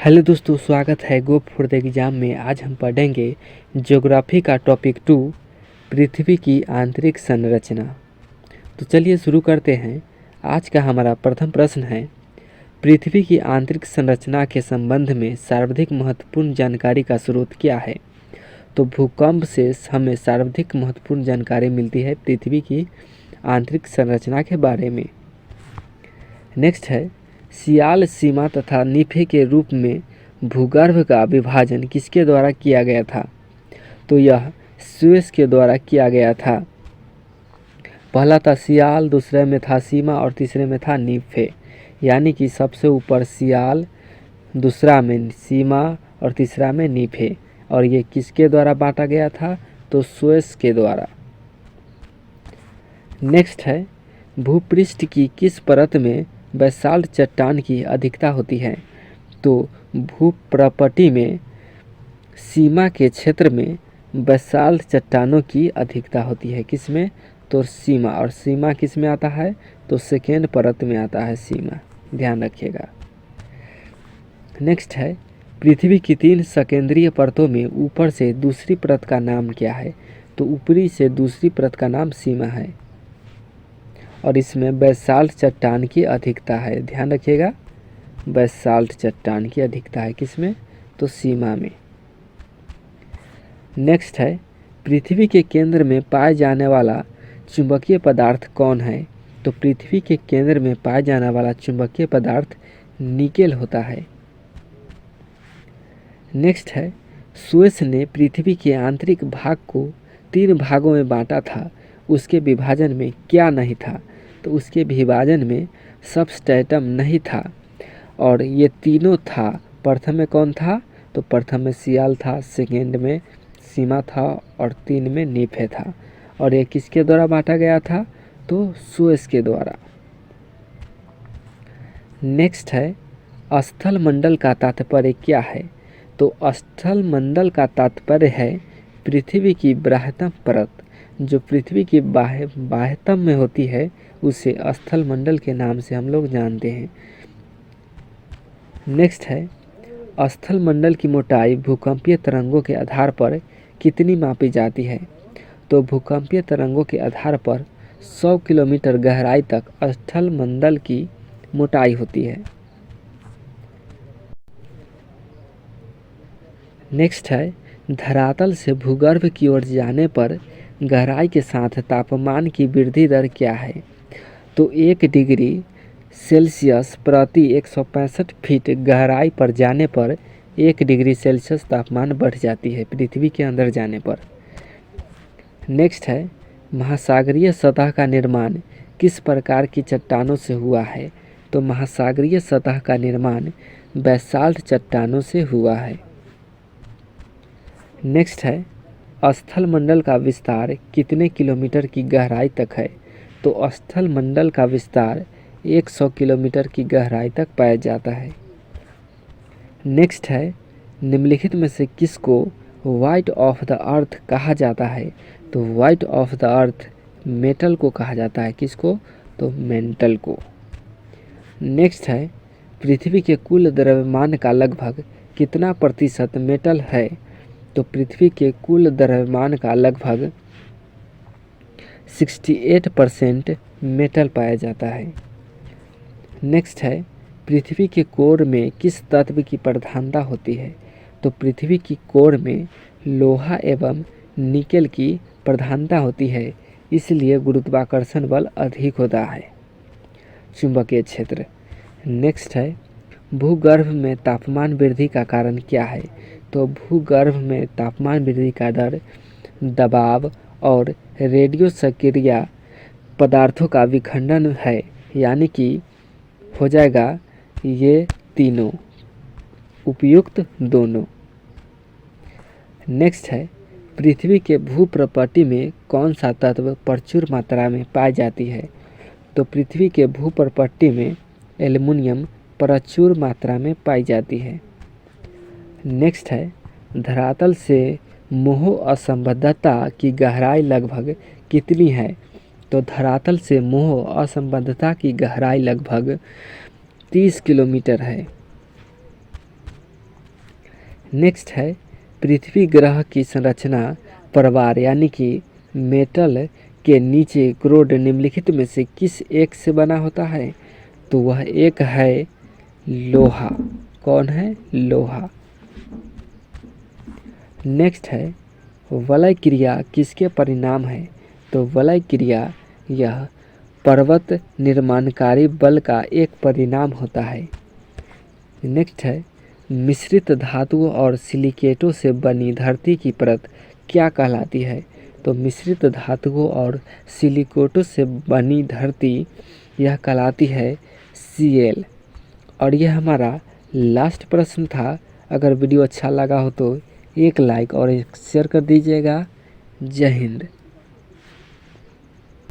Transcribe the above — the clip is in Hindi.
हेलो दोस्तों, स्वागत है गो फॉर द एग्ज़ाम में। आज हम पढ़ेंगे ज्योग्राफी का टॉपिक 2, पृथ्वी की आंतरिक संरचना। तो चलिए शुरू करते हैं। आज का हमारा प्रथम प्रश्न है, पृथ्वी की आंतरिक संरचना के संबंध में सर्वाधिक महत्वपूर्ण जानकारी का स्रोत क्या है? तो भूकंप से हमें सर्वाधिक महत्वपूर्ण जानकारी मिलती है पृथ्वी की आंतरिक संरचना के बारे में। नेक्स्ट है, सियाल, सीमा तथा निफे के रूप में भूगर्भ का विभाजन किसके द्वारा किया गया था? तो यह सुएज के द्वारा किया गया था। पहला था सियाल, दूसरे में था सीमा और तीसरे में था निफे। यानी कि सबसे ऊपर सियाल, दूसरा में सीमा और तीसरा में निफे। और ये किसके द्वारा बांटा गया था? तो सुएज के द्वारा। नेक्स्ट है, भूपृष्ठ की किस परत में बेसाल्ट चट्टान की अधिकता होती है? तो भूप्रपटी में सीमा के क्षेत्र में बेसाल्ट चट्टानों की अधिकता होती है। किस में? तो सीमा। और सीमा किस में आता है? तो सेकेंड परत में आता है सीमा, ध्यान रखिएगा। नेक्स्ट है, पृथ्वी की 3 सकेंद्रीय परतों में ऊपर से दूसरी परत का नाम क्या है? तो ऊपरी से दूसरी परत का नाम सीमा है और इसमें बेसाल्ट चट्टान की अधिकता है। ध्यान रखिएगा, बेसाल्ट चट्टान की अधिकता है किसमें? तो सीमा में। नेक्स्ट है, पृथ्वी के केंद्र में पाए जाने वाला चुंबकीय पदार्थ कौन है? तो पृथ्वी के केंद्र में पाए जाने वाला चुंबकीय पदार्थ निकेल होता है। नेक्स्ट है, सुएज ने पृथ्वी के आंतरिक भाग को 3 भागों में बांटा था, उसके विभाजन में क्या नहीं था? तो उसके विभाजन में सबस्ट्रेटम नहीं था और ये तीनों था। प्रथम में कौन था? तो प्रथम में सियाल था, सेकेंड में सीमा था और 3 में निफे था। और ये किसके द्वारा बांटा गया था? तो सुएज के द्वारा। नेक्स्ट है, स्थल मंडल का तात्पर्य क्या है? तो स्थल मंडल का तात्पर्य है पृथ्वी की बाह्यतम परत। जो पृथ्वी की बाह्यतम में होती है उसे स्थल मंडल के नाम से हम लोग जानते हैं। नेक्स्ट है, स्थल मंडल की मोटाई भूकंपीय तरंगों के आधार पर कितनी मापी जाती है? तो भूकंपीय तरंगों के आधार पर 100 किलोमीटर गहराई तक स्थल मंडल की मोटाई होती है। नेक्स्ट है, धरातल से भूगर्भ की ओर जाने पर गहराई के साथ तापमान की वृद्धि दर क्या है? तो 1 डिग्री सेल्सियस प्रति 165 फीट गहराई पर जाने पर 1 डिग्री सेल्सियस तापमान बढ़ जाती है पृथ्वी के अंदर जाने पर। नेक्स्ट है, महासागरीय सतह का निर्माण किस प्रकार की चट्टानों से हुआ है? तो महासागरीय सतह का निर्माण बेसाल्ट चट्टानों से हुआ है। नेक्स्ट है, स्थल मंडल का विस्तार कितने किलोमीटर की गहराई तक है? तो स्थल मंडल का विस्तार 100 किलोमीटर की गहराई तक पाया जाता है। नेक्स्ट है, निम्नलिखित में से किसको वाइट ऑफ द अर्थ कहा जाता है? तो white of the earth metal को कहा जाता है। किसको? तो मेंटल को। नेक्स्ट है, पृथ्वी के कुल द्रव्यमान का लगभग कितना प्रतिशत मेटल है? तो पृथ्वी के कुल द्रव्यमान का लगभग 68% मेटल पाया जाता है। नेक्स्ट है, पृथ्वी के कोर में किस तत्व की प्रधानता होती है? तो पृथ्वी की कोर में लोहा एवं निकेल की प्रधानता होती है, इसलिए गुरुत्वाकर्षण बल अधिक होता है, चुंबकीय क्षेत्र। नेक्स्ट है, भूगर्भ में तापमान वृद्धि का कारण क्या है? तो भूगर्भ में तापमान वृद्धि का दर दबाव और रेडियो सक्रिय पदार्थों का विखंडन है। यानी कि हो जाएगा ये तीनों, उपयुक्त दोनों। नेक्स्ट है, पृथ्वी के भूप्रपटी में कौन सा तत्व प्रचुर मात्रा में पाई जाती है? तो पृथ्वी के भूप्रपटी में एल्युमिनियम प्रचुर मात्रा में पाई जाती है। नेक्स्ट है, धरातल से मोह असंबद्धता की गहराई लगभग कितनी है? तो धरातल से मोह असंबद्धता की गहराई लगभग 30 किलोमीटर है। नेक्स्ट है पृथ्वी ग्रह की संरचना परवार यानी कि मेटल के नीचे क्रोड निम्नलिखित में से किस एक से बना होता है? तो वह एक है लोहा। कौन है? लोहा। नेक्स्ट है वलय क्रिया किसके परिणाम है? तो वलय क्रिया यह पर्वत निर्माणकारी बल का एक परिणाम होता है। नेक्स्ट है मिश्रित धातुओं और सिलिकेटों से बनी धरती की परत क्या कहलाती है? तो मिश्रित धातुओं और सिलिकेटों से बनी धरती यह कहलाती है सीएल। और यह हमारा लास्ट प्रश्न था। अगर वीडियो अच्छा लगा हो तो एक लाइक और एक शेयर कर दीजिएगा। जय हिंद।